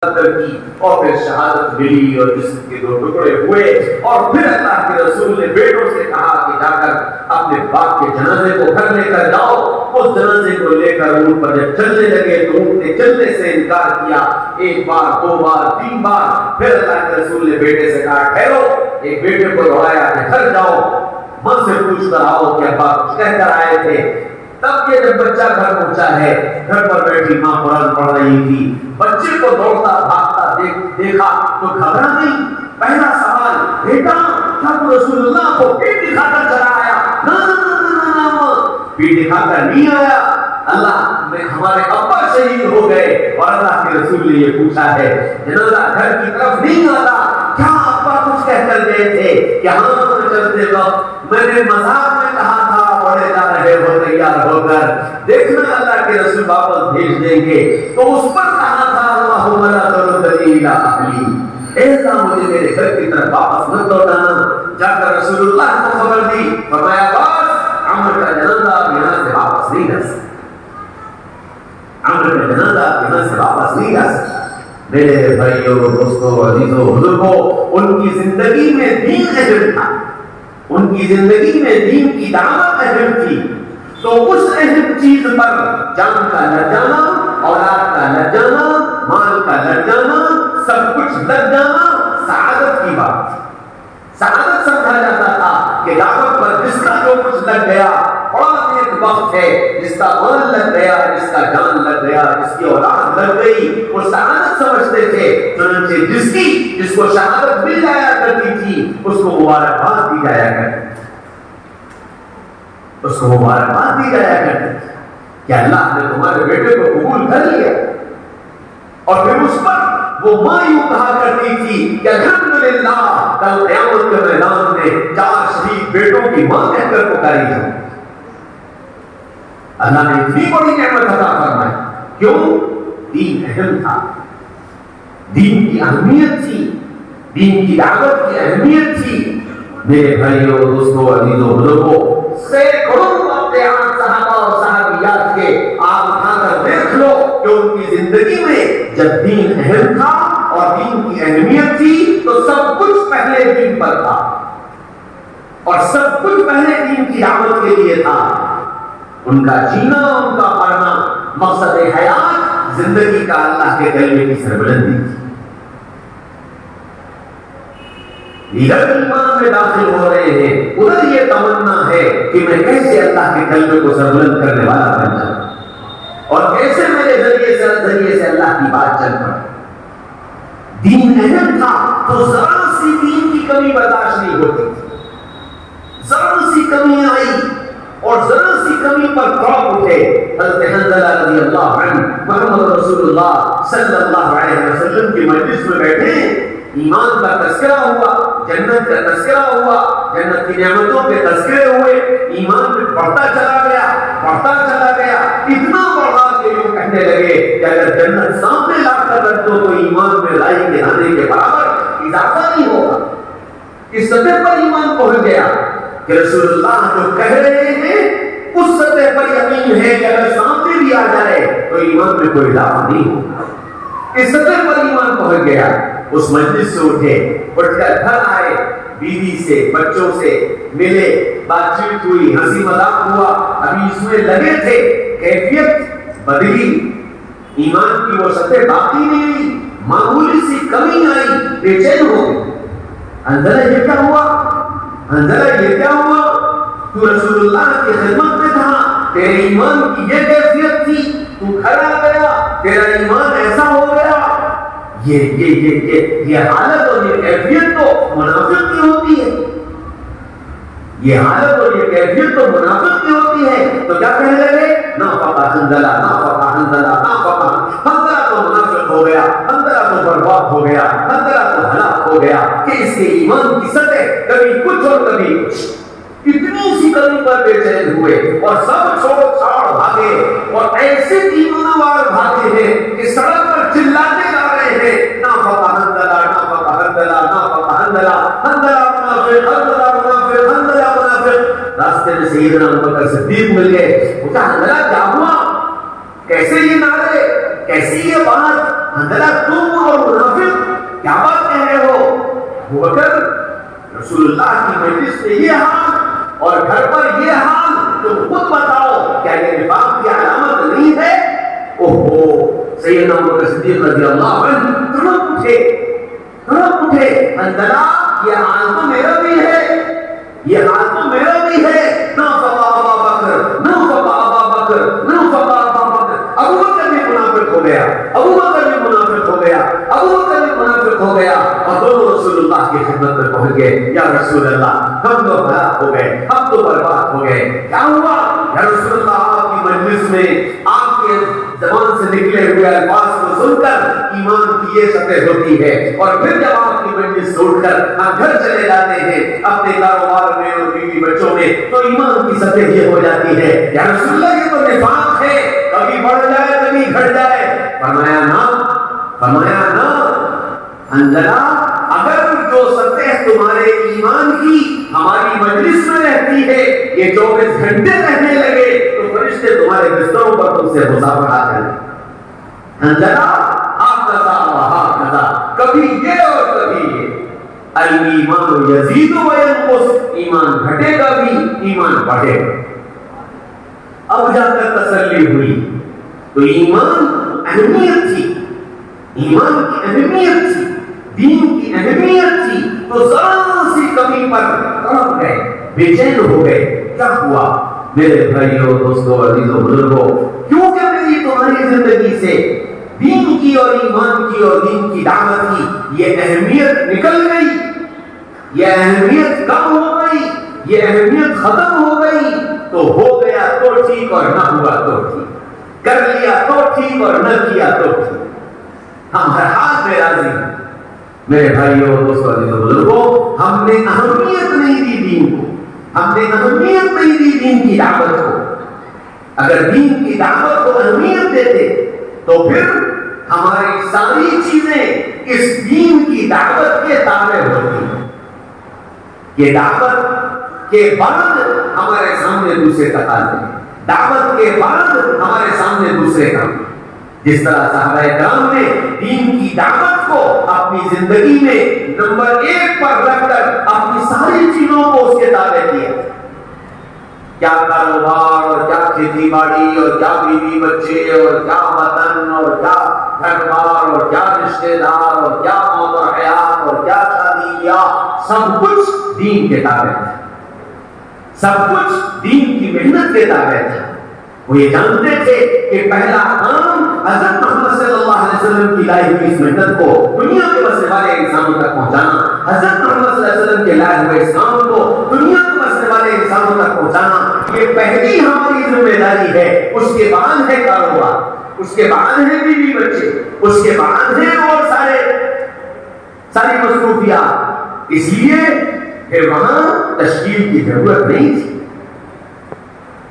کی اور پھر شہادت ملی اور جسم کے دو ٹکڑے ہوئے اور پھر اللہ کے رسول نے بیٹوں سے کہا کہ جا کر اپنے باپ کے جنازے کو گھر لے کر جاؤ. اس جنازے کو لے کر اونٹ پر جب چلنے لگے تو اونٹ نے چلنے سے انکار کیا. ایک بار، دو بار، تین بار. پھر اللہ کے رسول نے بیٹے سے کہا ٹھہرو. ایک بیٹے کو دوڑایا کہ گھر جاؤ، ماں سے پوچھ کر آؤ کہ ابا کچھ کہہ کر آئے تھے. تب یہ جب بچہ گھر پہنچا ہے، گھر پر بیٹھی ماں قرآن پڑھ رہی تھی. بچے کو دوڑتا بھاگتا دیکھا تو گھبرا نہیں. پہلا سوال، بیٹا کیا تو رسول اللہ کو پیٹ دکھا کر چلا آیا؟ پیٹ دکھا کر نہیں آیا. اللہ میں ہمارے ابا شہید ہو گئے اور اللہ کے رسول نے یہ پوچھا ہے جنازہ گھر کی طرف نہیں آتا. کیا ابا کچھ کہہ کر گئے تھے کہ ہاں چلتے وقت میں نے مذاق میں کہا تھا پڑھے جا رہے ہو تیار ہو کر دیکھنا اللہ کے رسول واپس بھیج دیں گے تو اس پر کہا تھا اللہم لا تردنی الی اہلی، اے اللہ مجھے میرے گھر کی طرف واپس مت لوٹانا. جا کر رسول اللہ کو خبر دی، فرمایا بس عمر کا جنازہ اب یہاں سے واپس نہیں جا سکتا. عمر کا جنازہ اب یہاں سے واپس نہیں جا سکتا. میرے بھائیوں، دوستوں، عزیزوں، بزرگوں، ان کی زندگی میں دین اہم تھا. ان کی زندگی میں دین کی دعوت اہم تھی. تو اس اہم چیز پر جان کا لگ جانا، اولاد کا لگ جانا، مال کا لگ جانا، سب کچھ لگ جانا سعادت کی بات. سعادت سمجھا جاتا تھا کہ دعوت پر جس کا جو کچھ لگ گیا. اور ایک وقت ہے جس کا مال لگ گیا، جس کا جان لگ گیا، جس کی اولاد لگ گئی، وہ سعادت سمجھتے تھے. چنانچہ جس کو شہادت مل جایا کرتی تھی اس کو مبارکباد دی جایا کرتی تھی. اس کو مبارکباد دی جایا کرتی تھی کہ اللہ نے تمہارے بیٹے کو قبول کر لیا. اور پھر اس پر وہ ماں یوں کہا کرتی تھی کہ الحمدللہ کل قیامت کے میدان میں 4 شہید بیٹوں کی ماں کہہ کر پکاری جائے. اللہ نے اتنی بڑی نعمت عطا فرمائی. کیوں؟ دین اہم تھا، دین کی اہمیت تھی، دین کی دعوت کی اہمیت تھی. میرے بھائیوں، دوستوں، عزیزوں، بزرگوں، سینکڑوں واقعات صحابہ اور صحابیات کے آپ اٹھا کر دیکھ لو کہ ان کی زندگی میں جب دین اہم تھا اور دین کی اہمیت تھی تو سب کچھ پہلے دین پر تھا اور سب کچھ پہلے دین کی دعوت کے لیے تھا. ان کا جینا، ان کا پڑھنا، مقصد حیات زندگی کا اللہ کے کلمے کی سربلندی تھی. ادھر ایمان میں داخل ہو رہے ہیں، ادھر یہ تمنا ہے کہ میں کیسے اللہ کے کلمے کو سربلند کرنے والا بن جاؤں اور کیسے میرے ذریعے سے اللہ کی بات چل پڑے. دین اہم تھا تو ذرا سی دین کی کمی برداشت نہیں ہوتی تھی. ذرا سی کمی آئی اور ذرا سی کمی پر کھڑک اٹھے. حضرت حنظلہ رضی اللہ عنہ محمد رسول اللہ صلی اللہ علیہ وسلم کی مجلس میں بیٹھے. ایمان کا تذکرہ ہوا، جنت کا تذکرہ ہوا، جنت کی نعمتوں کے تذکرے ہوئے. ایمان میں بڑھتا چلا گیا، بڑھتا چلا گیا، اتنا بڑھا کہ لوگ کہنے لگے کہ اگر جنت سامنے لا کر رکھ دو تو ایمان میں لائی کے آنے کے برابر اضافہ نہیں ہوگا. اس سطح پر ایمان پہنچ گیا کہ رسول اللہ جو کہہ رہے ہیں اس سطح پر یقین ہے کہ اگر سامنے بھی آ جائے تو ایمان میں کوئی اضافہ نہیں ہوگا. اس سطح پر ایمان پہنچ گیا. اس مجلس سے اٹھے، اٹھ کر گھر آئے، بیوی سے، بچوں سے ملے، بات چیت ہوئی، ہنسی مذاق ہوا. ابھی اس میں لگے تھے، کیفیت بدلی، ایمان کی وہ سطح باقی نہیں ہوئی، معمولی سی کمی آئی، بے چین ہو گئے. حنظلہ یہ کیا ہوا؟ حنظلہ یہ کیا ہوا؟ تو رسول اللہ کی خدمت میں تھا، تیرے ایمان کی یہ کیفیت تھی، تو گھر آ گیا، تیرا ایمان ایسا ہو گیا. یہ حالت اور یہ کیفیت تو منافق کی ہوتی ہے. یہ حالت اور یہ کیفیت تو منافق کی ہوتی ہے. تو کیا کہنے لگے؟ نافقہ حنظلہ، نافقہ حنظلہ، نافقہ. حنظلہ تو منافق ہو گیا، حنظلہ تو برباد ہو گیا، حنظلہ تو ہلاک ہو گیا کہ اس کے ایمان کی سطح کبھی کچھ اور کبھی کچھ. اتنی سی کمی پر بے چین ہوئے اور سب چھوڑ چھاڑ بھاگے اور ایسے ایمانوار بھاگے ہیں کہ سڑک پر چلاتے جا رہے ہیں نافقہ حنظلہ، نافقہ حنظلہ، نافقہ حنظلہ، حنظلہ منافق، حنظلہ منافق، حنظلہ منافق. راستے میں سیدنا ابوبکر صدیق مل گئے. پوچھا حنظلہ کیا ہوا؟ کیسے یہ نعرے، کیسی یہ بات؟ حنظلہ تم اور رسول اللہ کی مجلس میں یہ حال اور گھر پر یہ حال، تم خود بتاؤ کیا یہ نفاق کی علامت نہیں ہے؟ اوہو سیدنا ابوبکر صدیق رضی اللہ عنہ تڑپ اٹھے، اندلا یہ حال تو میرا بھی ہے، یہ حال تو میرا بھی ہے، نہ فقا ابا بکر، نہ فقا ابا بکر، نہ فقا ابا بکر۔ ابو بکر بھی منافق ہو گیا، ابو بکر بھی منافق ہو گیا، ابو بکر بھی منافق ہو گیا، اور دونوں رسول اللہ کی خدمت میں پہنچ گئے، یا رسول اللہ ہم تو ہلاک ہو گئے، ہم تو برباد ہو گئے۔ کیا ہوا؟ یا رسول اللہ آپ کی مجلس میں آپ کے زبان سے نکلے ہوئے الفاظ کو سن کر ایمان کی یہ سطح ہوتی ہے، اور پھر جب آپ کی مجلس سے اٹھ کر ہم گھر چلے جاتے ہیں اپنے کاروبار میں اور بیوی بچوں میں، تو ایمان کی سطح یہ ہو جاتی ہے، یا رسول اللہ یہ تو نفاق ہے، کبھی بڑھ جائے کبھی گھٹ جائے۔ فرمایا نہ انزلہ، اگر جو سطح تمہارے ایمان کی ہماری مجلس میں رہتی ہے یہ 24 گھنٹے رہنے لگے تو فرشتے تمہارے بستروں پر تم سے مصافحہ کریں۔ انزلہ ہاکذا و ہاکذا، کبھی یہ اور کبھی یہ۔ الایمان یزید و ینقص، ایمان گھٹے گا بھی ایمان بڑھے گا۔ اب جا کر تسلی ہوئی، تو ایمان اہمیت تھی، ایمان کی اہمیت تھی، دین کی اہمیت تھی، تو ذرا سی کمی پر تڑپ گئے، بے چین ہو گئے۔ کیا ہوا میرے بھائیوں، دوستوں، عزیزوں، بزرگوں؟ کیونکہ میری تمہاری زندگی سے دین کی اور ایمان کی اور دین کی دعوت کی یہ اہمیت نکل گئی، یہ اہمیت کم ہو گئی، یہ اہمیت ختم ہو گئی، تو ہو گیا تو ٹھیک اور نہ ہوا تو ٹھیک، کر لیا تو ٹھیک اور نہ کیا تو ٹھیک، ہم ہر حال میں راضی ہیں۔ میرے بھائیوں، دوستوں، عزیزوں، بزرگوں، ہم نے اہمیت نہیں دی دین کو، ہم نے اہمیت نہیں دی دین کی دعوت کو۔ اگر دین کی دعوت کو اہمیت دیتے تو پھر ہماری ساری چیزیں اس دین کی دعوت کے تابع ہوتی ہیں۔ یہ دعوت کے بعد ہمارے سامنے دوسرے تقاضے، دعوت کے بعد ہمارے سامنے دوسرے کام۔ جس طرح صحابہ کرام نے دین کی دعوت کو اپنی زندگی میں نمبر 1 پر رکھ کر اپنی ساری چیزوں کو اس کے تابع کیا، کیا کاروبار اور کیا کھیتی باڑی اور کیا بیوی بچے اور کیا وطن اور کیا گھر بار اور کیا رشتے دار اور کیا موت و حیات اور کیا شادی بیاہ، سب کچھ دین کے تابع تھا، سب کچھ دین کی محنت کے تابع تھا۔ وہ یہ جانتے تھے کہ پہلا کام حضرت محمد صلی اللہ علیہ وسلم کی لائی ہوئی اس محنت کو دنیا کے بسنے والے انسانوں تک پہنچانا، حضرت محمد صلی اللہ علیہ وسلم کے لائے ہوئے اسلام کو دنیا کے بسنے والے انسانوں تک پہنچانا، یہ پہلی ہماری ذمہ داری ہے۔ اس کے بعد ہے کاروبار، اس کے بعد ہے بیوی بچے، اس کے بعد ہے اور ساری مصروفیات۔ اس لیے پھر وہاں تشکیل کی ضرورت نہیں تھی،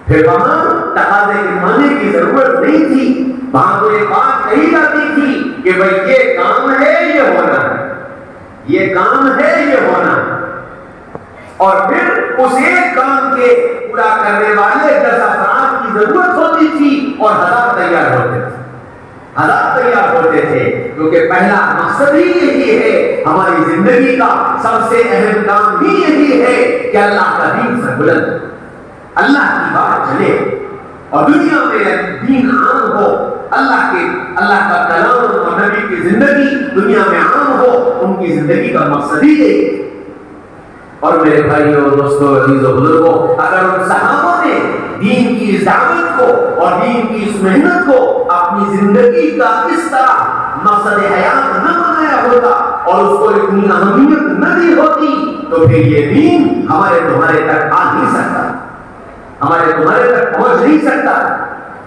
پھر وہاں تقاضے مانے کی ضرورت نہیں تھی۔ وہاں تو ایک بات کہی جاتی تھی کہ بھئی یہ کام ہے یہ ہونا ہے، یہ کام ہے یہ ہونا ہے، اور پھر اس ایک کام کے پورا کرنے والے 10 افراد کی ضرورت ہوتی تھی اور 1000 تیار ہوتے تھے، 1000 تیار ہوتے تھے، کیونکہ پہلا مقصد ہی یہی ہے، ہماری زندگی کا سب سے اہم کام ہی یہی ہے کہ اللہ کا دین سر بلند، اللہ کی بات چلے اور دنیا میں دین عام ہو، اللہ کا کلام اور نبی کی زندگی دنیا میں عام ہو، ان کی زندگی کا مقصد ہی یہی۔ اور میرے بھائیوں، دوستوں، عزیزوں، بزرگوں، اگر ان صحابہ نے دین کی اس دعوت کو اور دین کی اس محنت کو اپنی زندگی کا اس طرح مقصد حیات نہ بنایا ہوتا اور اس کو اتنی اہمیت نہ دی ہوتی تو پھر یہ دین ہمارے تمہارے تک آ نہیں سکتا، ہمارے تمہارے تک پہنچ نہیں سکتا۔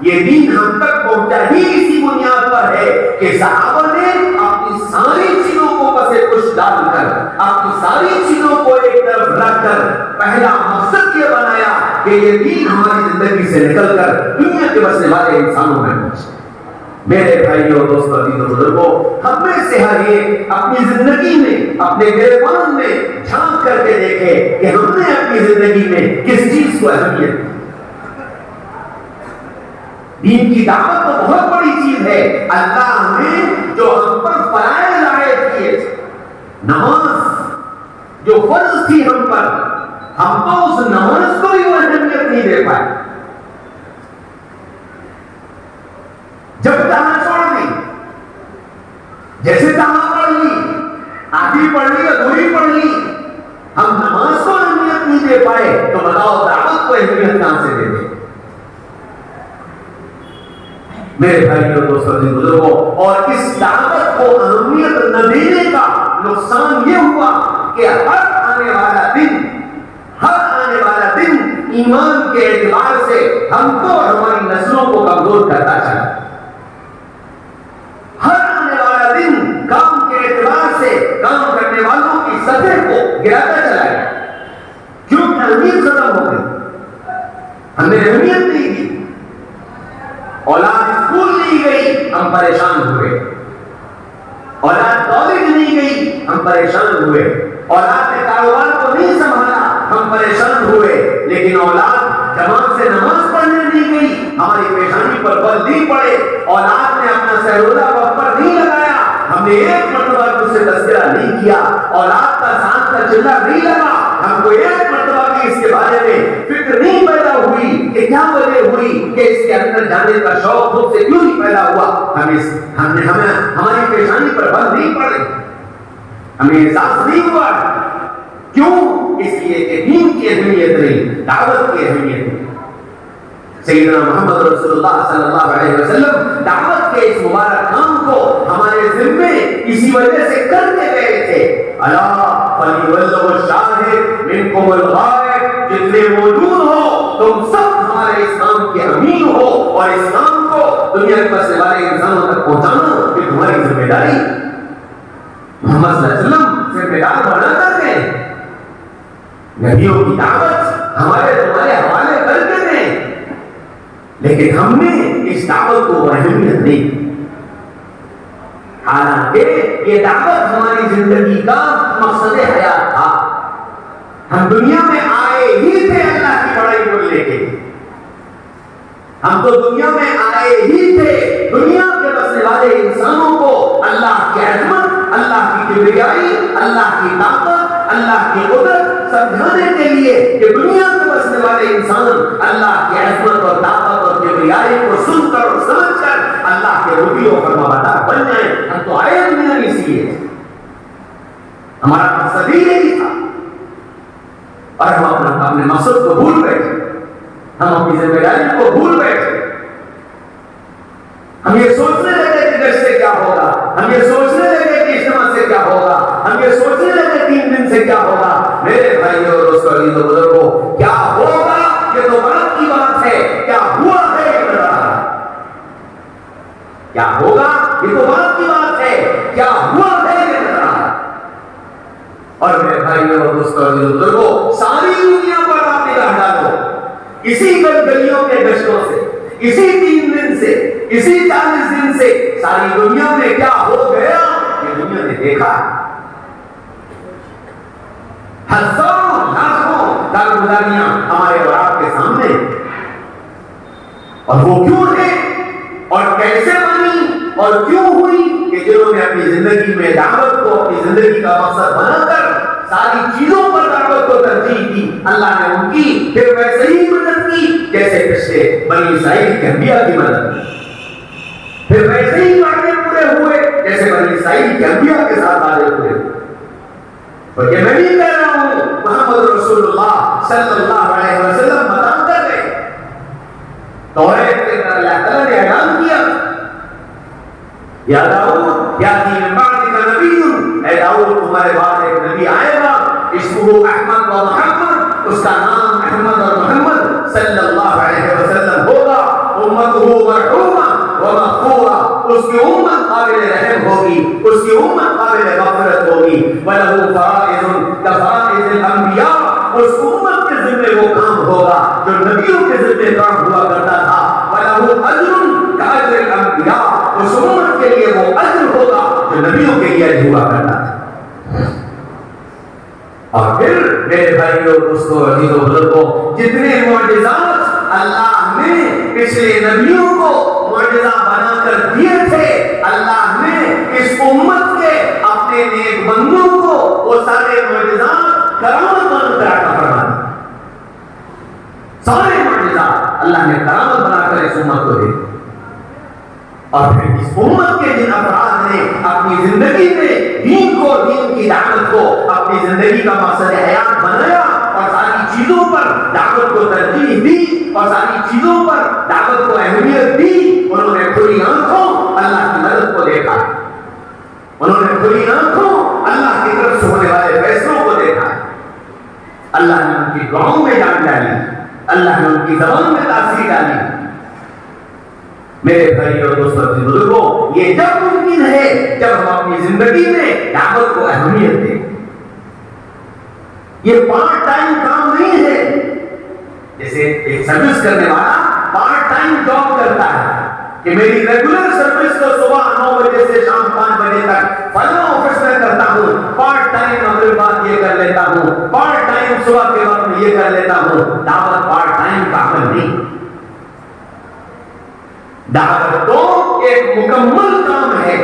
یہ دین ہم تک پہنچا ہی اسی بنیاد پر ہے کہ صحابہ نے اپنی ساری چیزوں کو پسے کش ڈال کر، اپنی ساری چیزوں کو ایک طرف رکھ کر پہلا مقصد یہ بنایا کہ یہ دین ہماری زندگی سے نکل کر دنیا کے بسنے والے انسانوں میں پہنچے۔ میرے بھائیوں، دوستوں، عزیزوں، بزرگوں، ہم میں سے ہر ایک اپنی زندگی میں اپنے گریبان میں جھانک کر کے دیکھے کہ ہم نے اپنی زندگی میں کس چیز کو اہمیت دی۔ دین کی دعوت تو بہت بڑی چیز ہے، اللہ نے جو ہم پر فرائض عائد کیے تھے، نماز جو فرض نماز تھی ہم پر، ہم تو اس نماز کو ہی وہ اہمیت نہیں دے پائے. جب جہاں چھوڑ دی، جیسے جہاں پڑھ لی، آدھی پڑھ لی ادھوری پڑھ لی، ہم نماز کو اہمیت نہیں دے پائے تو بتاؤ دعوت کو اہمیت کہاں سے دے دیں؟ میرے بھائیوں دوستوں بزرگوں، اور اس دعوت کو اہمیت نہ دینے کا نقصان یہ ہوا کہ ہر آنے والا دن ایمان کے اعتبار سے ہم کو اور ہماری نسلوں کو کمزور کرتا چلا. ہر آنے والا دن کام کے اعتبار سے کام کرنے والوں کی سطح کو گراتا چلا گیا. کیونکہ اہمیت ختم ہو گئی، ہم نے اہمیت نہیں دی. اولاد اسکول نہیں گئی، ہم پریشان ہوئے. اولاد کالج نہیں گئی، ہم پریشان ہوئے. اولاد نے کاروبار کو نہیں سنبھالا، ہم پریشان ہوئے. لیکن اولاد جماعت سے نماز پڑھنے نہیں گئی، ہماری پیشانی پر بل نہیں پڑے. اولاد نے اپنا سہروزہ وقت پر نہیں لگایا، ہم نے ایک مرتبہ اس سے تذکرہ نہیں کیا. اولاد کا ساتھ کا چلہ نہیں لگا، ہم کو ایک مرتبہ بھی اس کے بارے میں فکر نہیں پیدا ہوئی کہ کیا وجہ ہوئی کہ اس کے اندر جانے کا شوق خود سے کیوں نہیں پیدا ہوا. ہمیں ہماری پیشانی پر بل نہیں پڑے، ہمیں احساس نہیں ہوا. کیوں؟ اس لیے کہ دین کی اہمیت نہیں، دعوت کی اہمیت نہیں. سیدنا محمد رسول اللہ صلی اللہ علیہ وسلم دعوت کے اس مبارک کام کو ہمارے ذمے اسی وجہ سے کرتے گئے تھے. الا فلیبلغ الشاہد منکم الغائب، جتنے موجود ہو تم سب ہمارے اسلام کے امین ہو، اور اسلام کو دنیا کے بسنے والے انسانوں تک پہنچانا یہ تمہاری ذمہ داری. محمد صلی اللہ علیہ وسلم ذمہ دار بنا کر گئے. نبیوں کی دعوت ہمارے تمہارے حوالے کر کے دیں، لیکن ہم نے اس دعوت کو اہمیت نہیں. حالانکہ یہ دعوت ہماری زندگی کا مقصد حیات تھا. ہم دنیا میں آئے ہی تھے اللہ کی بڑائی کو لے کے. ہم تو دنیا میں آئے ہی تھے دنیا کے بسنے والے انسانوں کو اللہ کی عظمت، اللہ کی کبریائی، اللہ کی طاقت، اللہ کی قدرت سمجھانے کے لیے کہ دنیا کے بسنے والے انسان اللہ کی عظمت اور طاقت اور کبریائی کو سن کر اور سمجھ کر اللہ کے ربی و فرمانبردار بن جائیں. ہم تو آئے دنیا میں اسی لیے، ہمارا مقصد ہی یہی تھا. اور ہم اپنے مقصد کو بھول بیٹھے، ہم اپنی ذمہ داری کو بھول بیٹھے. ہم یہ سوچنے لگے کہ گشت سے کیا ہوگا، ہم یہ سوچنے لگے کہ اجتماع سے کیا ہوگا، ہم یہ سوچنے لگے 3 دن سے کیا ہوگا. میرے بھائیوں اور دوستوں عزیز و بزرگوں، کیا ہوگا یہ تو بات کی بات ہے، کیا ہوا ہے یہ نظر آ رہا ہے. کیا ہوگا یہ تو بات کی بات ہے، کیا ہوا ہے یہ نظر آ رہا ہے. اور میرے بھائیوں اور دوستوں عزیز و بزرگوں، ساری دنیا پر آپ نگاہ ڈالو، اسی گلیوں کے گشتوں سے، اسی 3 دن سے، اسی 40 دن سے ساری دنیا میں کیا ہو گیا یہ دنیا نے دیکھا. ہزاروں لاکھوں کارگزاریاں ہمارے اور آپ کے سامنے، اور وہ کیوں ہے اور کیسے بنی اور کیوں ہوئی کہ جنہوں نے اپنی زندگی میں دعوت کو اپنی زندگی کا مقصد بنا کر ساری چیزوں پر دعوت کو ترجیح دی، اللہ نے ان کی پھر ویسے ہی مدد کی جیسے پچھلے بنی اسرائیل کے انبیاء کی مدد کی. پھر ویسے ہی وعدے پورے ہوئے جیسے بنی اسرائیل کے انبیاء کے ساتھ وعدے پورے ہوئے. اور یہ میں نہیں کہہ رہا ہوں، محمد رسول اللہ صلی اللہ علیہ وسلم بتا کر گئے. توریت کے اندر اللہ تعالیٰ نے اعلان کیا، یا داؤد یاتی من بعدک نبی، اے داؤد تمہارے بعد ایک نبی آئے گا، اسمہ احمد و محمد، اس کا نام احمد اور محمد صلی اللہ علیہ وسلم ہوگا. امتہ مرحومہ و مغفورہ، اس کی امت قابل رحم ہوگی، اس کی امت قابل مغفرت ہوگی. وَلَهُ فَرَائِضٌ كَفَرَائِضِ الْأَنْبِيَاء، اس امت کے ذمے وہ کام ہوگا جو نبیوں کے ذمے کام ہوا کرتا تھا. وَلَهُ أَجْرٌ كَأَجْرِ الْأَنْبِيَاء، اس امت کے لیے وہ اجر ہوگا جو نبیوں کے لیے اجر ہوا کرتا تھا. اور پھر میرے بھائیوں دوستوں عزیزوں بزرگوں، جتنے معجزات اللہ نے پچھلے نبیوں کو معجزہ بنا کر دیے تھے، اللہ نے اس امت کے اپنے نیک بندوں کو وہ سارے معجزات کرام امت کے جن افراد نے اپنی زندگی میں دین کو، دین کی دعوت کو اپنی زندگی کا مقصد حیات بنایا اور ساری چیزوں پر دعوت کو ترجیح دی اور ساری چیزوں پر دعوت کو اہمیت دی، انہوں نے کھلی آنکھوں اللہ کی مدد کو دیکھا، انہوں نے کھلی آنکھوں اللہ کی طرف سے ہونے والے فیصلوں کو دیکھا، اللہ نے ان کی دعاؤں میں جان ڈالی، اللہ نے ان کی زبان میں تاثیر ڈالی۔ میرے بھائی اور دوستوں بزرگوں، یہ جب ممکن ہے جب ہم اپنی زندگی میں دعوت کو اہمیت دیں۔ یہ پارٹ ٹائم کام نہیں ہے، جیسے ایک سروس کرنے والا پارٹ ٹائم جاب کرتا ہے کہ میری ریگولر سروس تو صبح 9 بجے سے شام 5 بجے تک فلاں آفس میں کرتا ہوں، پارٹ ٹائم مغرب بعد یہ کر لیتا ہوں، پارٹ ٹائم صبح کے وقت میں یہ کر لیتا ہوں۔ دعوت پارٹ ٹائم کا عمل نہیں، دعوت تو ایک مکمل کام ہے،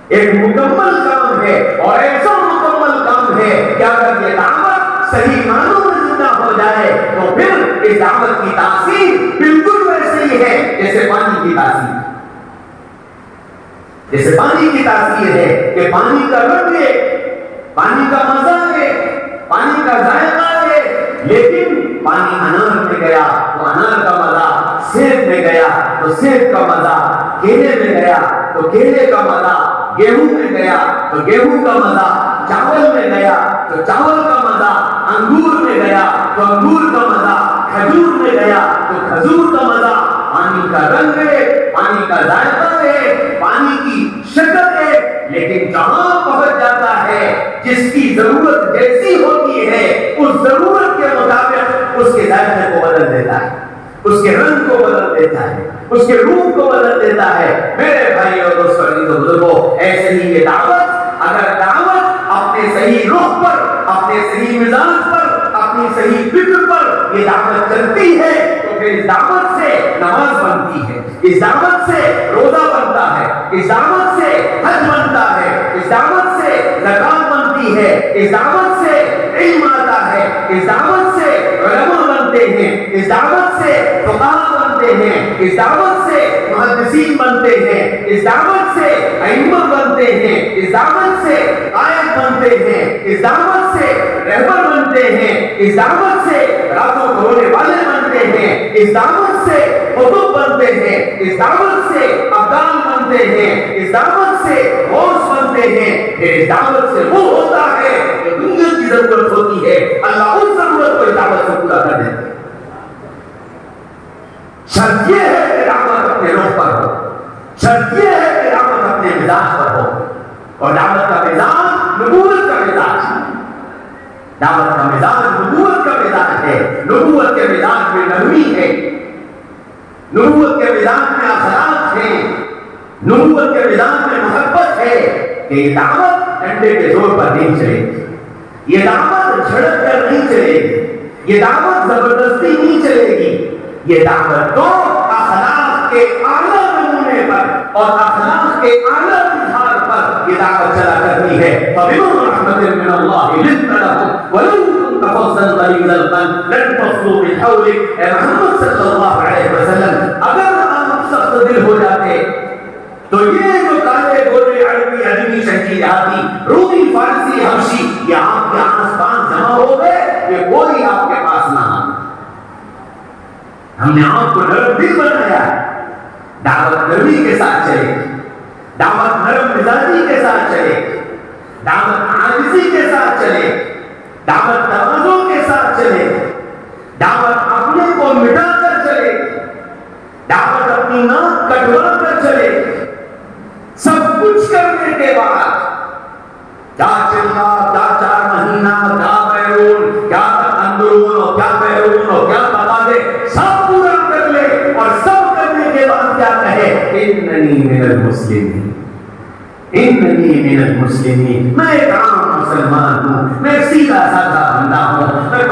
ایک مکمل کام ہے، اور ایسا مکمل کام ہے کہ اگر یہ دعوت صحیح معنوں میں زندہ ہو جائے تو پھر اس دعوت کی تاثیر بالکل ویسے ہی ہے جیسے پانی کی تاثیر، جیسے پانی کی تاثیر ہے کہ پانی کا رنگ ہے، پانی کا مزہ ہے، پانی کا ذائقہ ہے، لیکن پانی انار میں گیا تو انار کا مزہ، سیب میں گیا تو سیب کا مزہ، کیلے میں گیا تو کیلے کا مزہ، گیہوں میں گیا تو گیہوں کا مزہ، چاول میں گیا تو چاول کا مزہ، انگور میں گیا تو انگور کا مزہ، کھجور میں گیا تو کھجور کا مزہ۔ پانی کا رنگ ہے، پانی کا ذائقہ ہے، پانی کی شکل ہے، لیکن جہاں پہنچ جاتا ہے جس کی ضرورت جیسی ہوتی ہے اس ضرورت کے مطابق اس کے ذائقے کو بدل دیتا ہے، اس کے رنگ کو بدل دیتا ہے، اس کے روح کو بدل دیتا ہے۔ میرے بھائی اور دوستوں بزرگوں، ایسے ہی یہ دعوت، اگر دعوت اپنے صحیح رخ پر، اپنے صحیح مزاج پر، اپنی صحیح فکر پر یہ دعوت چلتی ہے تو پھر اس دعوت سے نماز بنتی ہے، اس دعوت سے روزہ بنتا ہے، اس دعوت سے حج بنتا ہے، اس دعوت سے زکات بنتی ہے، اس دعوت سے علم آتا ہے، اس دعوت سے علماء بنتے ہیں، اس دعوت سے فقہاء بنتے ہیں، اس دعوت سے محدثین بنتے ہیں، اس دعوت سے ائمہ بنتے ہیں، اس دعوت سے قائد بنتے ہیں، اس دعوت سے رہبر بنتے ہیں، اس دعوت سے راتوں کو رونے والے بنتے ہیں، اس دعوت سے قطب بنتے ہیں، اس دعوت سے ابدال بنتے ہیں، اس دعوت سے غوث بنتے ہیں۔ اس دعوت سے وہ ہوتا ہے کہ دنیا کی ضرورت ہوتی ہے، اللہ اس ضرورت کو اس دعوت سے پورا کر دیتے ہیں۔ شرط یہ ہے کہ دعوت اپنے روح پر ہو، شرط یہ ہے کہ دعوت اپنے مزاج پر ہو، اور دعوت کا مزاج نبوت کا مزاج ہے، دعوت کا مزاج نبوت کا مزاج ہے، نبوت کے مزاج میں نرمی ہے، نبوت کے مزاج میں اخلاق ہے، نبوت کے مزاج میں محبت ہے کہ یہ دعوت ڈنڈے کے زور پر نہیں چلے گی، یہ دعوت جھڑک کر نہیں چلے گی، یہ دعوت زبردستی نہیں چلے گی، یہ دعوت تو اخلاق کے اعلیٰ نمونے پر اور اخلاق کے اعلیٰ اظہار پر یہ دعوت چلا کرتی ہے۔ فَبِمَا رَحْمَةٍ مِّنَ اللَّهِ لِنتَ لَهُمْ وَلَوْ كُنتَ فَظًّا غَلِيظَ الْقَلْبِ لَانفَضُّوا مِنْ حَوْلِكَ۔ اے محمد صلی اللہ علیہ وسلم، اگر آپ سخت دل ہو جاتے تو یہ جو کالے گورے عربی اجمی شہری دیہاتی رومی فارسی حبشی یہ آپ کے آس پاس جمع ہو گئے، یہ کوئی آپ کے پاس نہ آ۔ ہم نے آپ کو نرم دل بنایا ہے، دعوت نرمی کے ساتھ چلے، دعوت نرم مزاجی کے ساتھ چلے، دعوت عاجزی کے ساتھ چلے، دعوت تواضع کے ساتھ چلے، دعوت اپنے کو مٹا کر چلے، دعوت اپنی ناک کٹوا کر چلے۔ سب کچھ کرنے کے بعد کیا چلنا، کیا 4 مہینہ، کیا بیرون، کیا اندرون اور کیا بیرون اور کیا تقاضے سب پورا کر لے، اور سب کرنے کے بعد کیا کہے، اننی من المسلمین، اننی من المسلمین، میں ایک عام مسلمان ہوں، میں سیدھا سادہ بندہ ہوں، مجھے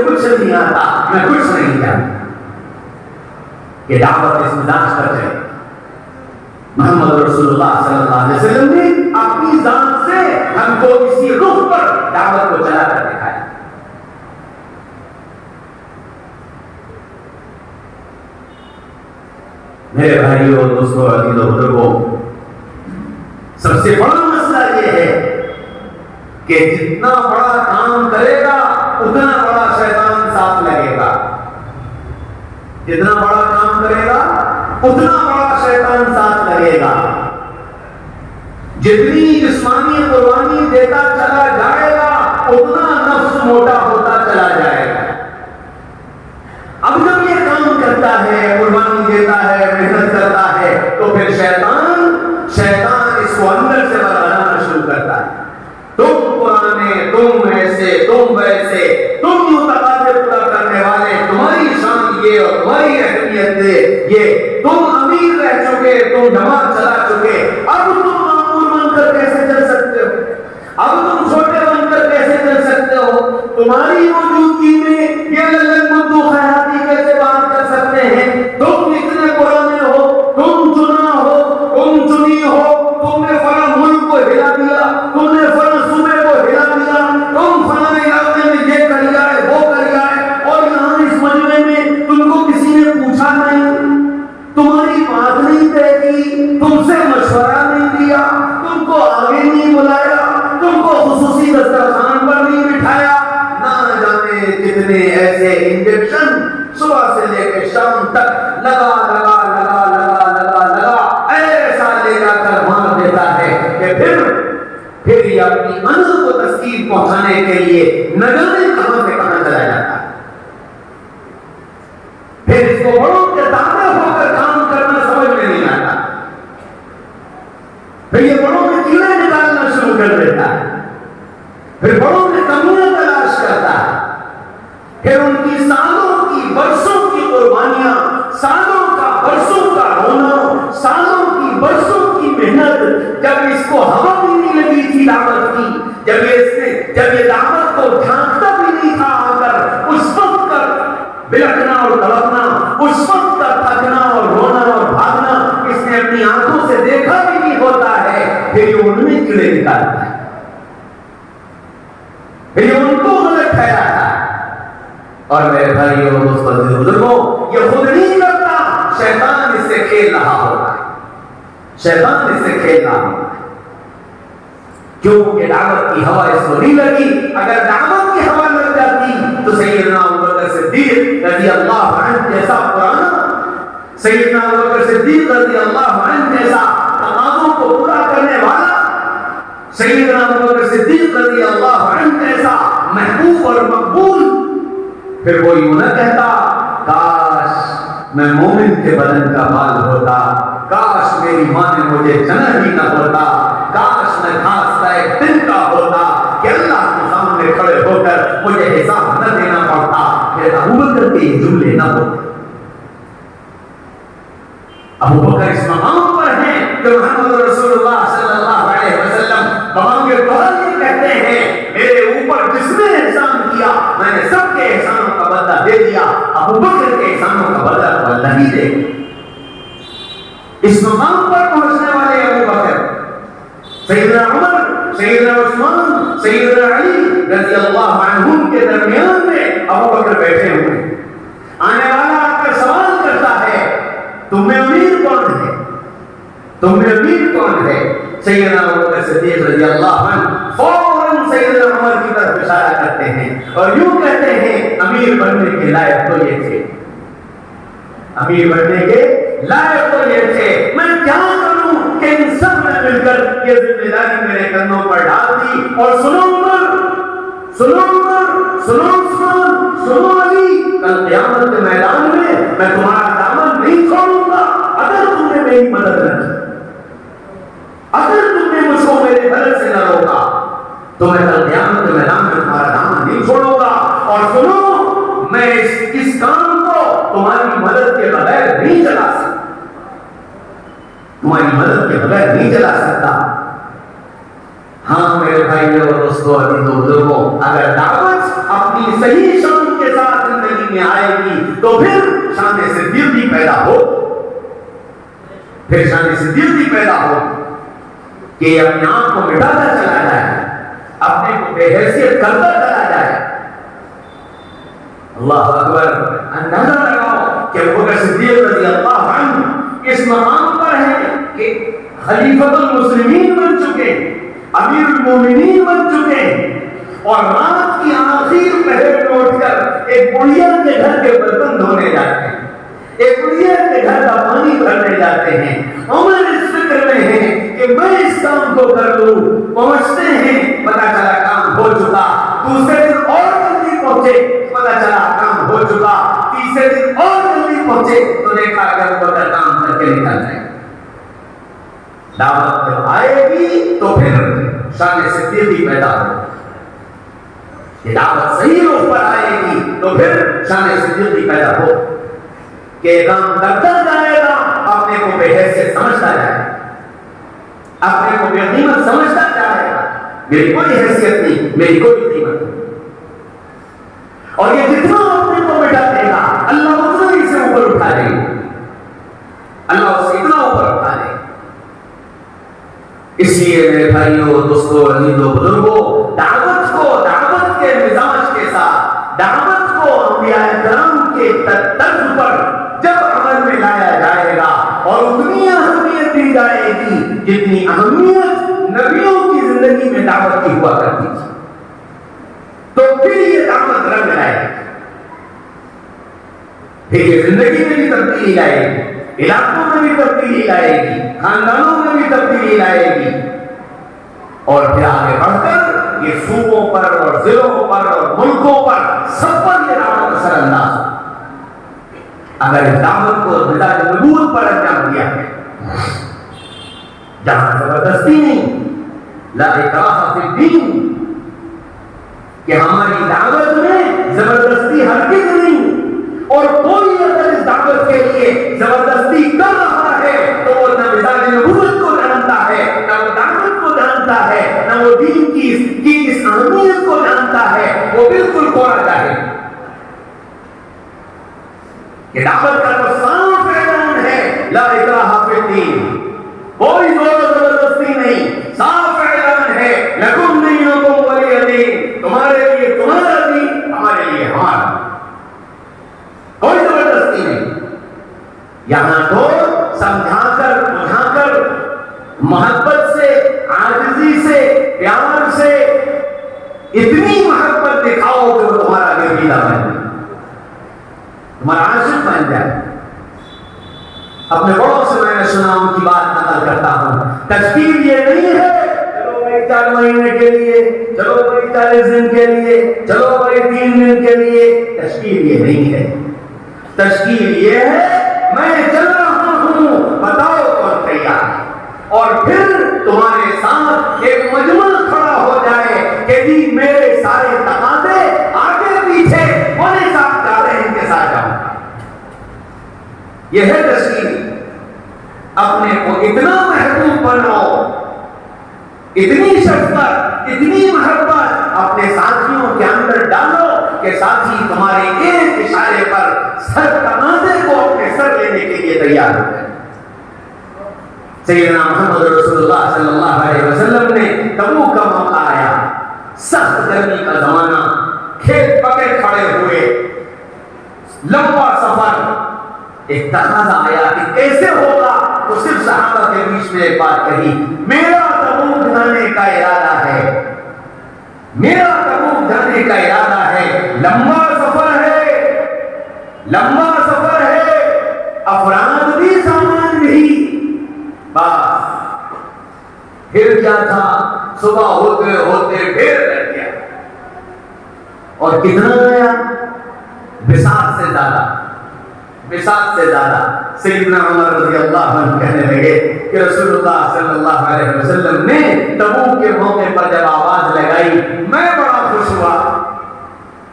کچھ نہیں آتا، میں کچھ نہیں جانتا۔ یہ دعوت اس مزاج پر چلے۔ محمد رسول اللہ صلی اللہ علیہ وسلم نے اپنی ذات سے ہم کو اسی رخ پر دعوت کو چلا کر دکھایا۔ میرے بھائیوں اور دوستوں عزیزوں بزرگوں، سب سے بڑا مسئلہ یہ ہے کہ جتنا بڑا کام کرے گا اتنا بڑا شیطان ساتھ لگے گا. جتنا بڑا کام کرے گا اتنا بڑا شیطان ساتھ لگے گا. جتنی جسمانی قربانی دیتا چلا جائے گا اتنا نفس موٹا ہوتا چلا جائے گا. اب جب یہ کام کرتا ہے، قربانی دیتا ہے، محنت کرتا ہے، تو پھر شیطان اس کو اندر سے بگانا شروع کرتا ہے. تم پرانے، تم ایسے، تم ویسے، تم یوں تقاضے پورا کرنے والے، تمہاری شان یہ اور تمہاری اہمیت یہ، تم امیر رہ چکے، تم جماعت چلا چکے، اب تم معمول بن کر کیسے چل سکتے ہو؟ اب تم چھوٹے بن کر کیسے چل سکتے ہو؟ تمہاری موجودگی میں یہ للن بدو خیاطی کیسے بات کر سکتے ہیں؟ تم اتنے پرانے ہو، تم چنا ہو، تم چنی ہو، تم نے فلاں ملک کو ہلا دیا، تم نے فلاں صوبے کو ہلا دیا، تم فلاں علاقے میں یہ کر لیا ہے، وہ کر لیا ہے، اور یہاں اس مجمع میں تم کو کسی نے پوچھا نہیں، تمہاری بات نہیں طے کی، تم سے مشورہ نہیں لیا، تم کو آگے نہیں بلایا، تم کو خصوصی دسترخوان پر نہیں بٹھایا. نہ جانے کتنے ایسے انجیکشن صبح سے لے کے شام تک لگا ایسا لے جا کر مار دیتا ہے کہ پھر یہ اپنی منزل کو تسکین پہنچانے کے لیے نہ جانے کہاں سے کہاں چلا جاتا ہے. پھر اس کو بڑوں کے دعوے ہو کر کام کرنا سمجھ میں نہیں آتا، پھر یہ بڑوں میں کیڑے نکالنا شروع کر دیتا ہے، پھر بڑوں میں کمیاں تلاش کرتا ہے، پھر ان کی سالوں کی برسوں کی قربانیاں، سالوں کا برسوں کا رونا، سالوں کی برسوں کی محنت، جب اس کو ہوا بھی نہیں لگی تھی دعوت کی، جب یہ دعوت کو جھانکتا بھی نہیں تھا آ کر، اس وقت کا بلکنا اور تڑپنا، اس وقت کا تھکنا اور رونا اور بھاگنا اس نے اپنی آنکھوں سے دیکھا بھی نہیں ہوتا ہے، پھر یہ ان میں کیڑے نکالتا ہے، پھر یہ ان کو غلط ٹھہراتا ہے. اور میرے بھائیوں اور دوستوں بزرگوں، یہ خود نہیں کرتا، شیطان اس سے کھیل رہا ہوتا ہے، شیطان اس سے کھیل رہا ہوتا ہے. کیونکہ دعوت کی ہوا اس کو نہیں لگی. اگر دعوت کی ہوا لگ جاتی تو سیدنا ابوبکر صدیق رضی اللہ عنہ جیسا پرانا، سیدنا ابوبکر صدیق رضی اللہ عنہ جیسا تقاضوں کو پورا کرنے والا، سیدنا ابوبکر صدیق رضی اللہ عنہ جیسا محبوب اور مقبول، پھر وہ یوں نہ کہتا کاش میں مومن کے بدن کا بال ہوتا، کاش میری ماں نے مجھے جنا ہی نہ ہوتا، کاش میں گھاس کا ایک دن کا ہوتا کہ اللہ کے سامنے کھڑے ہو کر مجھے حساب نہ دینا پڑتا، پھر ابوبکر کے یہ جملے نہ ہوتے. ابوبکر اس مقام پر ہیں کہ محمد رسول اللہ صلی اللہ علیہ وسلم بابا کے طور یہ کہتے ہیں میرے اوپر جس نے احسان کیا میں نے سب کے احسانوں کا بدلہ دے دیا، ابوبکر کے احسانوں کا بدلہ تو اللہ ہی دے. اس مقام پر پہنچنے والے ابوبکر، سیدنا عمر، سیدنا عثمان، سیدنا علی رضی اللہ عنہم کے درمیان میں ابوبکر بیٹھے ہوئے. آنے والا آ کر سوال کرتا ہے تم میں امیر کون ہے؟ تم میں امیر کون ہے؟ سیدنا ابوبکر صدیق رضی اللہ عنہ فوراً سیدنا عمر کی طرف اشارہ کرتے ہیں اور یوں کہتے ہیں امیر بننے کے لائق تو یہ تھے، امیر بننے کے لائق تو یہ تھے، میں کیا کروں کہ ان سب نے مل کر یہ ذمہ داری میرے کندھوں پر ڈال دی. اور سنو عمر، سنو عمر، سنو عثمان، سنو علی، کل قیامت کے میدان میں تمہارا دامن نہیں چھوڑوں گا اگر تم نے میری مدد نہ کی، اگر تم نے مجھ کو میرے غلط سے نہ روکا تو میں کل قیامت کے میدان میں تمہارا دامن نہیں چھوڑوں گا. اور سنو میں اس کام کو تمہاری مدد کے بغیر نہیں چلا سکتا، تمہاری مدد کے بغیر نہیں چلا سکتا. ہاں میرے بھائیوں اور دوستوں عزیزوں بزرگوں، اگر دعوت اپنی صحیح شان کے ساتھ زندگی میں آئے گی تو پھر شان صدیقی پیدا ہو، پھر شان صدیقی پیدا ہو کہ اپنے آپ کو مٹاتا چلا جائے، اپنے کو بے حیثیت کرتا چلا جائے. اللہ اکبر. اندازہ لگاؤ کہ ابوبکر صدیق رضی اللہ عنہ اس مقام پر ہیں کہ خلیفۃ المسلمین بن چکے، امیر المومنین بن چکے، اور رات کی آخر پہر میں اٹھ کر ایک بڑھیا کے گھر کے برتن دھونے جاتے ہیں، ایک بڑھیا کے گھر کا پانی بھرنے جاتے ہیں۔ عمر اس فکر میں ہے کہ میں اس کام کو کر لوں، پہنچتے ہیں، پتہ چلا کام ہو چکا، دوسرے دن اور جلدی پہنچے، پتہ چلا کام ہو چکا، تیسرے دن اور جلدی پہنچے تو دیکھا کہ ابو بکر کام کر کے نکل گئے۔ دعوت جب آئے گی تو پھر شان صدیقی پیدا ہو، یہ دعوت صحیح روح پر آئے گی تو پھر شان صدیقی پیدا ہو کہ کام کرتا جائے گا، اپنے کو بے حیثیت سمجھتا جائے گا، اپنے کو بے قیمت سمجھتا جائے گا، میری کوئی حیثیت نہیں، میری کوئی قیمت نہیں، اور یہ جتنا اپنے کو مٹا دے گا اللہ اتنا ہی سے اوپر اٹھا دے گا، اللہ اسے اتنا اوپر اٹھا دے گا۔ اس لیے میرے بھائیوں، دوستوں، عزیزوں، بزرگوں، دعوت کو دعوت کے مزاج کے ساتھ، دعوت کو انبیاء کرام کے طرز پر جب عمل میں لایا جائے گا اور اتنی اہمیت دی جائے گی جتنی اہمیت نبیوں کی زندگی میں دعوت کی ہوا کرتی تھی، تو پھر یہ دعوت رنگ لائے گی، پھر یہ زندگی میں بھی تبدیلی لائے گی، علاقوں میں بھی تبدیلی لائے گی، خاندانوں میں بھی تبدیلی لائے گی، اور پھر آگے بڑھ کر یہ صوبوں پر اور ضلعوں پر اور ملکوں پر سب پر یہ دعوت اثر انداز ہو۔ اگر اس دعوت کو مزاج نبوت پر انجام دیا ہے، جہاں زبردستی نہیں، لا اکراہ فی الدین، کہ ہماری دعوت میں زبردستی ہرگز نہیں، اور کوئی اگر اس دعوت کے لیے زبردستی کر رہا ہے تو وہ نہ مزاج نبوت کو جانتا ہے، نہ وہ دعوت کو جانتا ہے، نہ وہ دین کی اس اہمیت کو جانتا ہے، وہ بالکل کوڑا جاہل ہے۔ کہ دعوت کا تو صاف اعلان ہے، لا اکراہ فی الدین، کوئی زور و زبردستی نہیں، صاف اعلان ہے، لکم دینکم ولی دین، تمہارے لیے تمہارا دین، ہمارے لیے ہمارا، کوئی زبردستی نہیں۔ یہاں تو سمجھا کر، بجھا کر، محبت سے، عاجزی سے، پیار سے اتنی محبت دکھاؤ کہ وہ تمہارا گرویدہ بن جائے، تمہارا عاشق بن جائے۔ اپنے بڑوں سے میں نے سنا، ان کی بات نقل کرتا ہوں، تشکیل یہ نہیں ہے چلو بھائی 4 مہینے کے لیے، چلو بھائی 40 دن کے لیے، چلو بھائی 3 دن کے لیے، تشکیل یہ نہیں ہے۔ تشکیل یہ ہے میں چل رہا ہوں، بتاؤ کون تیار ہے، اور پھر تمہارے ساتھ ایک مجمع کھڑا ہو جائے کہ جی میرے سارے تقاضے آگے پیچھے کون ساتھ جا رہے ہیں، ان کے ساتھ جاؤں گا۔ یہ ہے تشکیل۔ اپنے کو اتنا محبوب بناؤ، اتنی شفقت، اتنی محبت اپنے ساتھیوں کے اندر ڈالو کہ ساتھی تمہارے ایک اشارے پر سر تنازع کو اپنے سر لینے کے لیے تیار ہو گئے۔ سیدنا محمد رسول اللہ صلی اللہ علیہ وسلم نے تبوک کا موقع آیا، سخت گرمی کا زمانہ، کھیت پکے کھڑے ہوئے، لمبا سفر، ایک تقاضا آیا کہ کیسے ہوگا، تو صرف صحابہ کے بیچ میں ایک بات کہی، میرا تبوک جانے کا ارادہ ہے، میرا تبوک جانے کا ارادہ ہے، لمبا سفر ہے، لمبا سفر ہے، افراد بھی سامان بھی، بس پھر کیا تھا، صبح ہوتے ہوتے ڈھیر لگ گیا، اور کتنا آیا، بساط سے زیادہ، بساط سے زیادہ۔ سیدنا عمر رضی اللہ عنہ کہنے لگے کہ رسول اللہ صلی اللہ علیہ وسلم نے تبوک کے موقع پر جب آواز لگائی، میں بڑا خوش ہوا،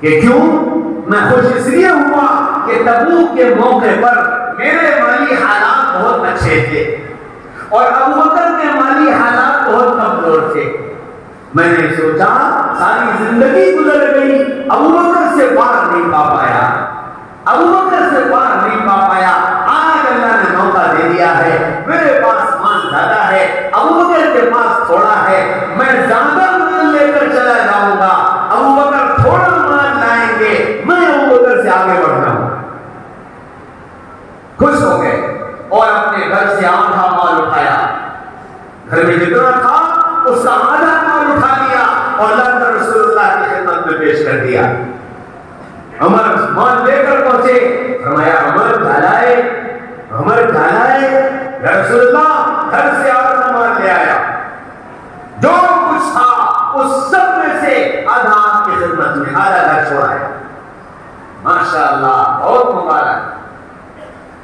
کہ کیوں؟ میں خوش اس لیے ہوا کہ تبوک کے موقع پر میرے مالی حالات بہت اچھے تھے اور ابو بکر کے مالی حالات بہت کمزور تھے۔ میں نے سوچا ساری زندگی گزر گئی، ابو بکر سے پار نہیں پا پایا، ابو بکر سے پار نہیں پا پایا، آج اللہ نے موقع دے دیا ہے، میرے پاس مال زیادہ ہے، ابو بکر کے پاس تھوڑا ہے، میں زیادہ مال لے کر چلا جاؤں گا، ابو بکر تھوڑا مال لائیں گے، میں ابو بکر سے آگے بڑھ جاؤں گا۔ خوش ہو گئے اور اپنے خدمت میں پیش کر دیا. عمر مال لے کر پہنچے, فرمایا عمر جھالائے, عمر جھالائے. یا رسول اللہ گھر سے آدھا مال لے آیا, جو کچھ تھا اس سب میں سے آدھا آپ کی خدمت میں, آدھا گھر چھوڑایا. ماشاء اللہ بہت مبارک.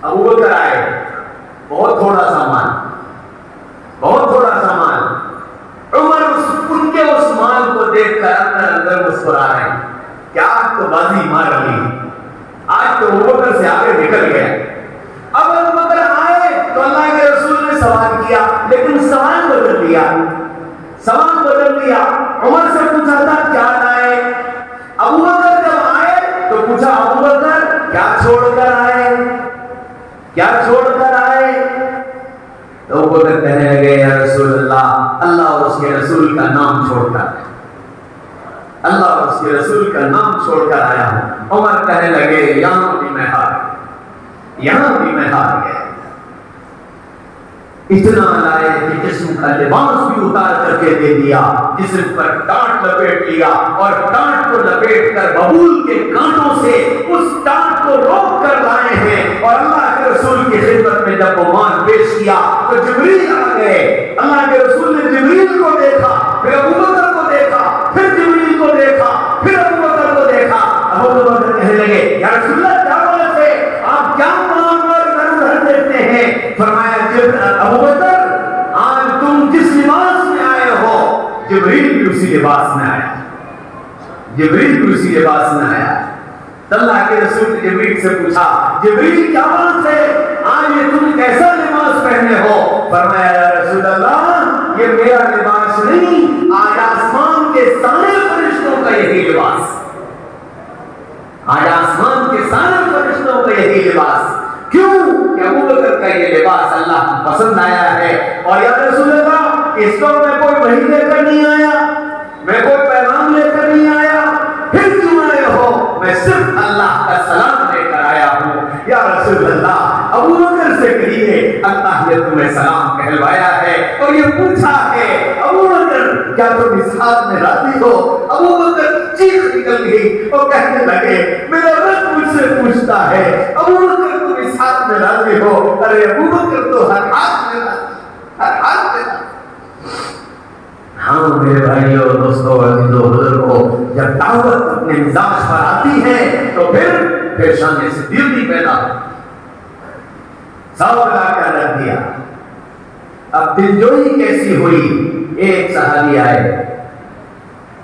ابو بکر آئے, بہت تھوڑا سا مال, بہت تھوڑا سا مال. عمر ان کے اس مال کو دیکھ کر اندر اندر مسکرا رہے ہیں کہ آج تو بازی مار لی, آج تو ابو بکر سے آگے نکل گیا. اب ابو بکر آئے تو اللہ کے رسول نے سوال کیا, لیکن سوال بدل دیا, سوال بدل دیا. عمر سے پوچھا تھا کیا لائے, ابو بکر جب آئے تو پوچھا ابو بکر کیا چھوڑ کر آئے, کیا چھوڑ کر آئے. تو ابو بکر کہنے لگے یا رسول اللہ, اللہ اور اس کے رسول کا نام چھوڑ کر, اللہ اور اس کے رسول کا نام چھوڑ کر آیا ہوں. عمر کہنے لگے یہاں بھی میں ہار گیا, یہاں بھی میں ہار گیا. اتنا لائے کہ جسم کا لباس بھی اتار کر کے دے دیا, جسم پر ٹانٹ لپیٹ لیا, اور ٹانٹ کو لپیٹ کر ببول کے کانٹوں سے اس ٹانٹ کو روک کر لائے ہیں. اور اللہ کے رسول کی خدمت میں جب وہ مال پیش کیا تو جبریل آ گئے. اللہ کے رسول نے جبریل کو دیکھا, پھر ابو بکر کو دیکھا, پھر جبریل کو دیکھا, پھر ابو بکر کو دیکھا. ابو بکر کہنے لگے یا رسول اللہ کیا بات ہے, آپ کیا مال اور گھر دیکھتے ہیں. فرمایا ابو بکر آج تم جس لباس میں آئے ہو جبریل بھی اسی لباس میں آیا, جبریل بھی اسی لباس میں آیا. اللہ کے رسول نے جبریل سے پوچھا جبریل کیا بات ہے, آج یہ تم کیسا لباس پہنے ہو. فرمایا یا رسول اللہ یہ میرا لباس نہیں, آج آسمان کے سارے فرشتوں کا یہی لباس, آج آسمان کے سارے فرشتوں کا یہی لباس. کیوں کہ ابو بکر کا یہ لباس اللہ کو پسند آیا ہے. اور یا رسول اللہ اس کو میں کوئی وحی لے کر نہیں آیا, میں کوئی پیغام لے کر نہیں آیا, پھر کیوں آئے ہو, میں صرف اللہ کا سلام لے کر آیا ہوں. یا رسول اللہ ابو بکر سے کہیے اللہ نے تمہیں سلام کہلوایا ہے اور یہ پوچھا ہے ابو بکر کیا تم اس حال میں راضی ہو. ابو بکر چیخ نکل گئی اور کہنے لگے میرا رب مجھ سے پوچھتا ہے ابو بکر تم اس حال میں راضی ہو. ارے ابو بکر تو ہر حال میں راضی, ہر حال میں راضی. ہاں میرے بھائیوں دوستوں عزیزوں بزرگوں, جب دعوت اپنے مزاج پر آتی ہے تو پھر شان صدیقی پیدا ہو. سب لا کر رکھ دیا. اب دلجوئی کیسی ہوئی, ایک صحابی آئے,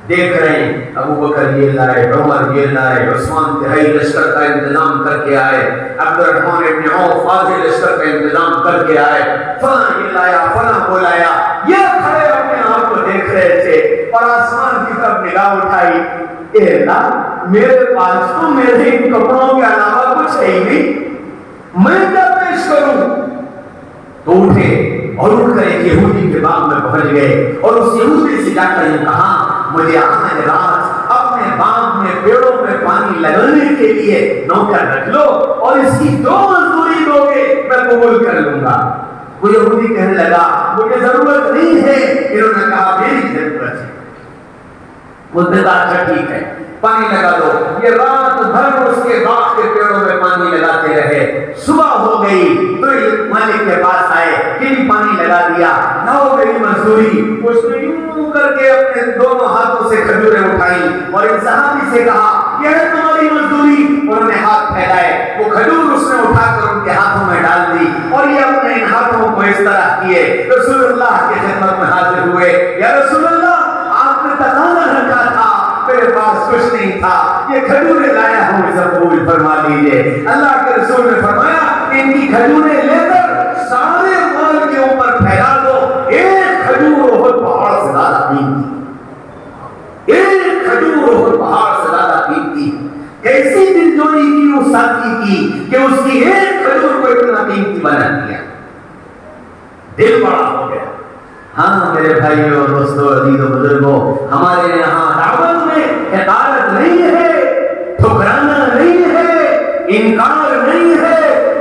دیکھ رہے ہیں ابو بکر یہ لائے, عمر یہ لائے, عثمان تہائی لشکر کا انتظام کر کے آئے, عبد الرحمن ابن عوف فاضل لشکر کا انتظام کر کے آئے, فلاں یہ لایا فلاں وہ لایا. یہ کھڑے اپنے آپ کو دیکھ رہے تھے اور آسمان کی طرف نگاہ اٹھائی, اے اللہ میرے پاس تو میرے ان کپڑوں کے علاوہ کچھ ہے ہی نہیں, میں کیا پیش کروں. تو اٹھے اور اٹھ کر ایک یہودی کے باغ میں پہنچ گئے اور اس یہودی سے جا کر یہ کہا مجھے آج رات اپنے باغ میں پیڑوں میں پانی لگانے کے لیے نوکر رکھ لو اور اس کی جو مزدوری دو گے میں قبول کر لوں گا. وہ یہودی کہنے لگا مجھے ضرورت نہیں ہے. انہوں نے کہا میری ضرورت ہے. وہ نے کہا اچھا ٹھیک ہے پانی لگا دو. یہ رات بھر اس کے باغ کے پیڑوں میں پانی لگاتے رہے. صبح ہو گئی تو مالک کے پاس آئے کہ پانی لگا دیا, لاؤ میری مزدوری. اس نے یوں کر کے اپنے دونوں ہاتھوں سے کھجوریں اٹھائی اور ان صحابی سے کہا یہ ہے تمہاری مزدوری. انہوں نے ہاتھ پھیلائے, وہ کھجور اس نے اٹھا کر ان کے ہاتھوں میں ڈال دی اور یہ اپنے ان ہاتھوں کو اس طرح کیے. رسول اللہ کی خدمت میں حاضر ہوئے. یا رسول اللہ آپ نے تقاضا رکھا تھا, میرے پاس کچھ نہیں تھا, یہ کھجوریں لایا ہوں اسے قبول فرما لیجیے. اللہ کے رسول نے فرمایا ان کی کھجوریں لے کر سارے مال کے اوپر پھیلا دو. ایک کھجور احد پہاڑ سے زیادہ قیمتی, ایک کھجور احد پہاڑ سے زیادہ قیمتی. کیسی دلجوئی کی اس ساتھی کی کہ اس کی ایک کھجور کو اتنا قیمتی بنا دیا, دل بڑا ہو گیا. ہاں میرے بھائیوں دوستوں عزیزوں بزرگوں, ہمارے یہاں دعوت میں حقارت نہیں ہے, ٹھکرانا نہیں ہے, انکار نہیں ہے.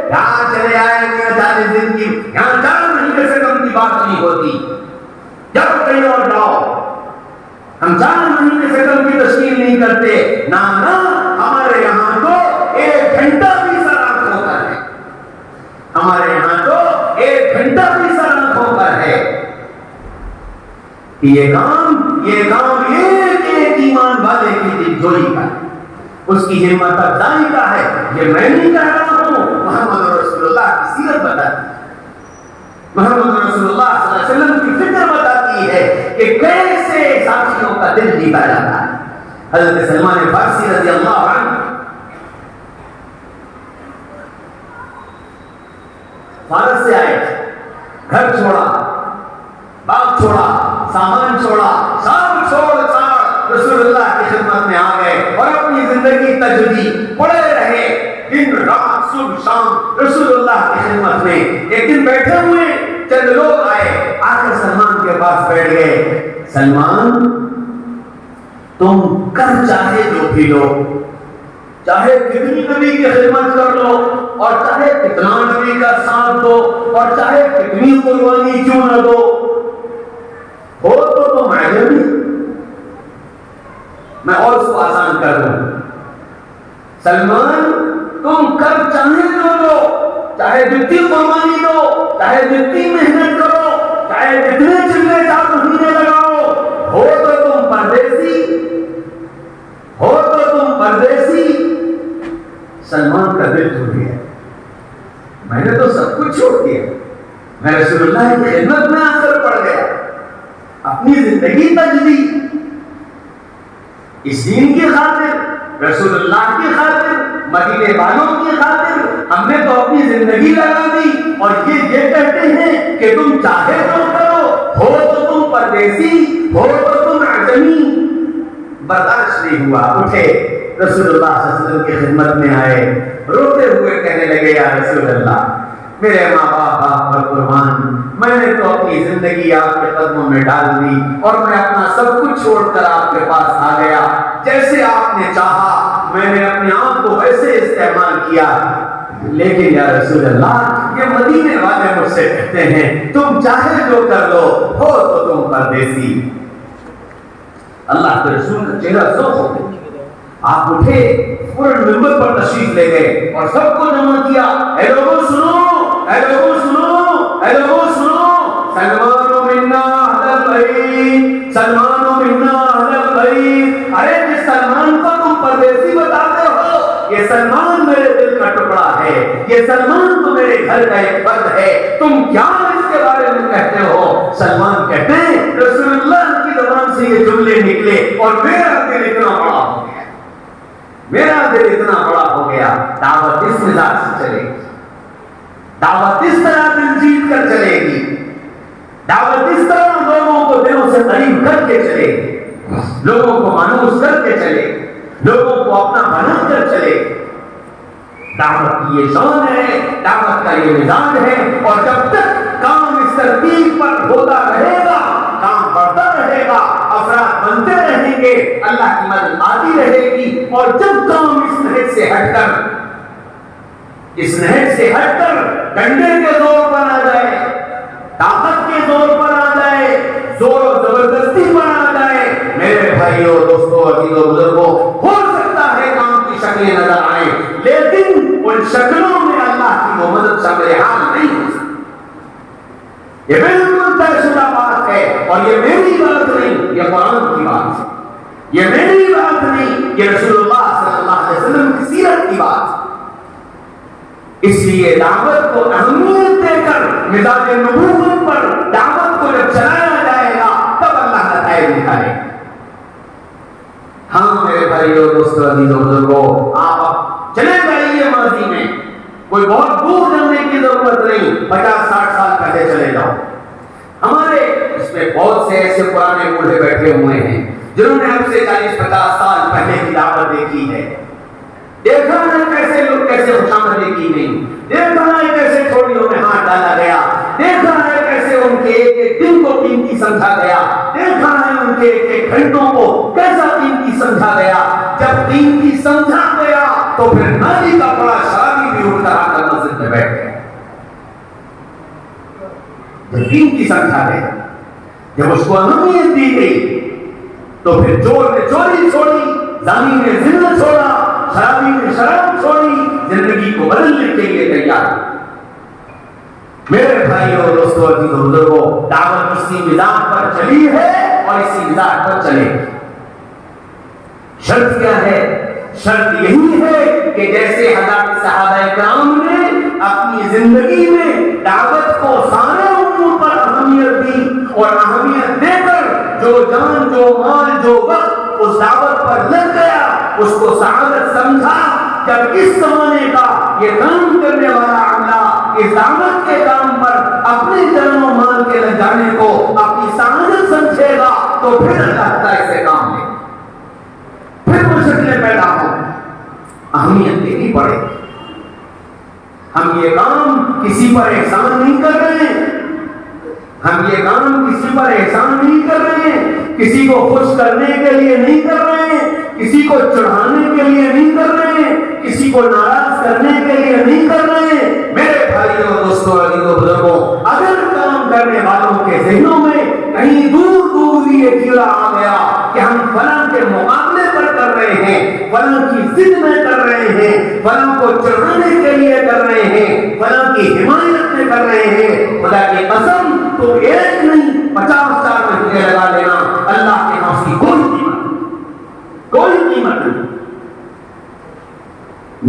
یہاں چلے آئے 40 دن کی, یہاں 4 مہینے سے کم کی بات نہیں ہوتی, جب کہیں اور جاؤ. ہم 4 مہینے سے کم کی تشکیل نہیں کرتے، نہ ہمارے یہاں تو 1 گھنٹہ بھی سر آنکھوں پر ہے، ہمارے یہاں تو 1 گھنٹہ بھی سر آنکھوں پر ہے کہ یہ کام ایک ایمان والے کی دلجوئی کا ہے، اس کی ہمت افزائی کا ہے۔ یہ میں نہیں کہہ رہا ہوں، محمد رسول اللہ کی سیرت بتاتی ہے، محمد رسول اللہ صلی اللہ علیہ وسلم کی فکر بتاتی ہے کہ کیسے ساتھیوں کا دل جیتا جاتا ہے۔ حضرت سلمان فارسی رضی اللہ عنہ فارس سے آئے، گھر چھوڑا، باغ چھوڑا، سامان چھوڑا، سب چھوڑ رسول اللہ کی خدمت میں آ گئے اور اپنی زندگی تجدی پڑے رہے، دن رات صبح شام رسول اللہ کی خدمت میں۔ ایک دن بیٹھے ہوئے چند لوگ آئے، آ کر سلمان کے پاس بیٹھ گئے، سلمان تم کر چاہے جو بھی لو، چاہے کتنی نبی کی خدمت کر لو، اور چاہے کتنا نبی کا ساتھ دو، اور چاہے کتنی قربانی کیوں نہ دو، ہو تو تم اجنبی۔ میں اور اس کو آسان کر دوں، سلمان تم کر چاہے جو لو، چاہے جتنی قربانی دو، چاہے جتنی محنت کرو، چاہے جتنے چلے 4 مہینے لگاؤ، ہو تو تم پردیسی، ہو تو تم پردیسی۔ سلمان کا دل ٹوٹ گیا، میں نے تو سب کچھ چھوڑ دیا، میں رسول اللہ کی خدمت میں آ کر پڑ گیا، اپنی زندگی تجدید اس دین کی خاطر، رسول اللہ کی خاطر، مدینے والوں کی خاطر ہم نے تو اپنی زندگی لگا دی، اور یہ کہتے ہیں کہ تم چاہے تو کرو، ہو تو تم پردیسی، ہو تو تم اعجمی۔ برداشت نہیں ہوا، اٹھے رسول اللہ صلی اللہ علیہ وسلم کی خدمت میں آئے، روتے ہوئے کہنے لگے یا رسول اللہ، میرے ماں باپ آپ پر قربان، میں نے تو اپنی زندگی آپ کے قدموں میں ڈال دی، اور میں اپنا سب کچھ چھوڑ کر آپ کے پاس آ گیا، جیسے آپ نے چاہا میں نے اپنے آپ کو ویسے استعمال کیا، لیکن یا رسول اللہ یہ مدینے والے مجھ سے کہتے ہیں تم چاہے جو کر لو، ہو تو تم پردیسی۔ اللہ کے رسول کا چہرہ سرخ ہو گیا، آپ اٹھے، فوراً منبر پر تشریف لے گئے اور سب کو جمع کیا، اے لوگوں سنو، اے لوگوں سنو، اے لوگوں سنو، سلمان منا اہل البیت، سلمان منا اہل البیت۔ ارے جس سلمان کو تم پردیسی بتاتے ہو، یہ سلمان میرے دل کا ٹکڑا ہے، یہ سلمان تو میرے گھر کا ایک فرد ہے، تم کیا اس کے بارے میں کہتے ہو؟ سلمان کہتے ہیں رسول اللہ کی زبان سے یہ جملے نکلے اور میرا دل اتنا بڑا ہو گیا، میرا دل اتنا بڑا ہو گیا۔ دعوت اس مزاج سے چلے گی، دعوت اس طرح دل جیت کر چلے گی، دعوت اس طرح لوگوں کو دلوں سے قریب کر کے چلے گی، لوگوں کو مانوس کر کے چلے گی، لوگوں کو اپنا بنا کر چلے گی۔ دعوت کی یہ شان ہے، دعوت کا یہ مزاج ہے، اور جب تک کام اس ترتیب پر ہوتا رہے گا، کام بڑھتا رہے گا، افراد بنتے رہیں گے، اللہ کی مدد آتی رہے گی، اور جب کام اس نہج سے ہٹ کر، اس نہج سے ہٹ کر ڈنڈے کے زور پر آ جائے، طاقت کے زور پر آ جائے، زور و زبردستی پر آ جائے، میرے بھائیوں، دوستوں، عزیزوں، بزرگوں، ہو سکتا ہے کام کی شکلیں نظر آئیں، لیکن ان شکلوں میں اللہ کی وہ مدد شامل حال نہیں ہو سکتی۔ یہ بالکل طے شدہ بات ہے، اور یہ میری بات نہیں، یہ قرآن کی بات ہے، یہ میری بات نہیں، یہ رسول اللہ صلی اللہ علیہ وسلم کی سیرت کی بات ہے۔ اس لیے دعوت کو اہمیت دے کر مزاج نبوت پر دعوت کو جب چلایا جائے گا تب اللہ نتائج نکالے گا۔ ہاں میرے بھائیوں، دوستوں، عزیزوں، بزرگوں، آپ چلے جائیے ماضی میں، کوئی بہت دور جانے کی ضرورت نہیں، 50-60 سال پہلے چلے جاؤ۔ ہمارے اس میں بہت سے ایسے پرانے بوڑھے بیٹھے ہوئے ہیں جنہوں نے ہم سے 40-50 سال پہلے کی دعوت دیکھی ہے، دیکھا ہے کیسے لوگ کیسے خوشامدی کی گئی، دیکھا ہے کیسے تھوڑیوں میں ہاتھ ڈالا گیا، دیکھا ہے کیسے ان کے ایک ایک دن کو قیمتی سمجھا گیا، دیکھا ہے ان کے ایک ایک گھنٹوں کو کیسا قیمتی سمجھا گیا۔ جب قیمتی سمجھا گیا تو پھر نالی کا بڑا شرابی بھی اٹھ کر آ کر مسجد میں بیٹھ گیا۔ جب قیمتی سمجھا گیا، جب اس کو اہمیت دی گئی، تو پھر چور نے چوری چھوڑی، زانی نے زنا چھوڑا، شرابی نے شراب چھوڑی، زندگی کو بدلنے کے لیے تیار۔ میرے بھائیوں اور دوستوں، عزیزوں بزرگوں، دعوت اسی مزاج پر چلی ہے اور اسی مزاج پر چلے گی۔ شرط کیا ہے؟ شرط یہی ہے کہ جیسے حضرات صحابہ کرام نے اپنی زندگی میں دعوت کو سارے امور پر اہمیت دی اور اہمیت دے کر جو جان، جو مال، جو وقت اس دعوت پر لگ گیا، اس کو سعادت سمجھا۔ جب اس زمانے کا یہ کام کرنے والا عملہ اس دعوت کے کام پر اپنے جان و مال کے لگ جانے کو اپنی سعادت سمجھے گا تو پھر اللہ تعالیٰ سے کام لے، پھر مشکلیں پیدا ہوں، اہمیت دینی پڑے گی۔ ہم یہ کام کسی پر احسان نہیں کر رہے ہیں، ہم یہ کام کسی پر احسان نہیں کر رہے ہیں، کسی کو خوش کرنے کے لیے نہیں کر رہے ہیں، کسی کو چڑھانے کے لیے نہیں کر رہے ہیں، کسی کو ناراض کرنے کے لیے نہیں کر رہے ہیں۔ میرے بھائیوں اور دوستوں، عزیزوں بزرگوں، اگر کام کرنے والوں کے ذہنوں میں کہیں دور دور یہ کیڑا آ گیا کہ ہم فلاں کے مقابلے پر کر رہے ہیں، فلاں کی ضد میں کر رہے ہیں، فلاں کو چڑھانے کے لیے کر رہے ہیں، فلاں کی حمایت میں کر رہے ہیں، خدا کی قسم تو ایک نہیں 50 مہینے لگا لینا، اللہ کے ہاں اس کی کوئی قیمت نہیں۔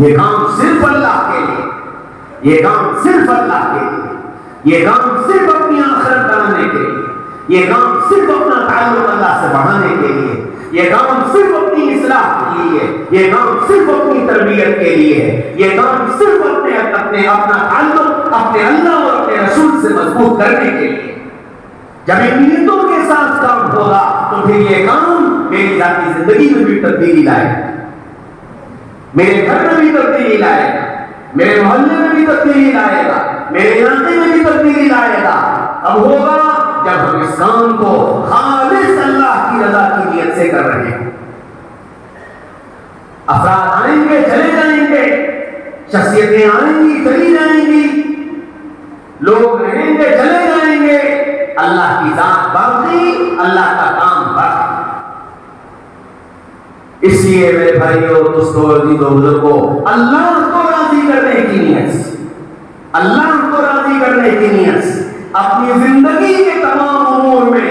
یہ کام صرف اللہ کے لیے، یہ کام صرف اللہ کے لیے، یہ کام صرف اپنی آخرت بنانے کے لیے، یہ کام صرف اپنا تعلق اللہ سے بڑھانے کے لیے، یہ کام صرف اپنی اصلاح کے لیے، یہ کام صرف اپنی تربیت کے لیے ہے، یہ کام صرف اپنا تعلق اپنے اللہ اور اپنے رسول سے مضبوط کرنے کے لیے۔ جب ان نیتوں کے ساتھ کام ہوگا تو پھر یہ کام میری ذاتی زندگی میں بھی تبدیلی لائے گا، میرے گھر میں بھی تبدیلی لائے گا، میرے محلے میں بھی تبدیلی لائے گا، میرے علاقے میں بھی تبدیلی لائے گا۔ اب ہوگا جب ہم اس کام کو خالص اللہ کی رضا کی نیت سے کر رہے ہیں۔ افراد آئیں گے، چلے جائیں گے، شخصیتیں آئیں گی، چلی جائیں گی، لوگ رہیں گے، چلے جائیں گے، اللہ کی ذات باقی، اللہ کا کام باقی۔ اس لیے میرے بھائیوں، دوستوں، عزیزوں، بزرگوں، اللہ کو راضی کرنے کی نیت سے، اللہ کو راضی کرنے کی نیت سے اپنی زندگی کے تمام امور میں،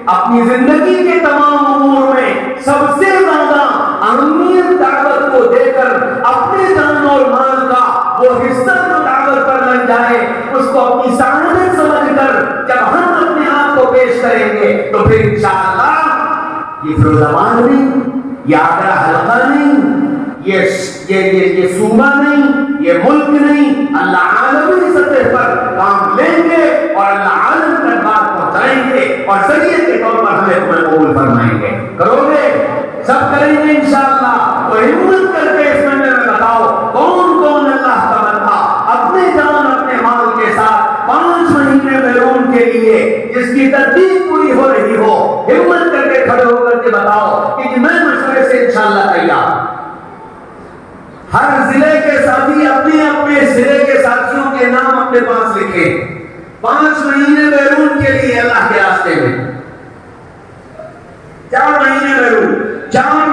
اپنی زندگی کے تمام امور میں سب سے زیادہ اہمیت دعوت کو دے کر اپنے جان اور مال کا وہ حصہ جو دعوت پر لگ جائے اس کو اپنی سعادت سمجھ کر جب ہم اپنے آپ کو پیش کریں گے تو پھر انشاءاللہ یہ فیروزآباد نہیں، یہ آگرہ حلقہ نہیں، یہ صوبہ نہیں، یہ ملک نہیں، اللہ عالمی سطح پر کام لیں گے اور اللہ عالم تک بات پہنچائیں گے اور ذریعے کے طور پر ہمیں تمہیں قبول فرمائیں گے۔ کرو گے؟ سب کریں گے انشاءاللہ۔ تو ہمت کر کے اس میں بتاؤ کون کون اللہ کا بندہ اپنے جان اپنے مال کے ساتھ 5 مہینے بیرون کے لیے جس کی ترتیب پوری ہو رہی ہو، ہمت کر کے کھڑے ہو کر کے بتاؤ کہ میں مشورے سے انشاءاللہ تیار۔ ہر ضلع کے ساتھی اپنے اپنے ضلع کے ساتھیوں کے نام اپنے پاس لکھیں، 5 مہینے بیرون کے لیے اللہ کے راستے میں، 4 مہینے بیرون، 4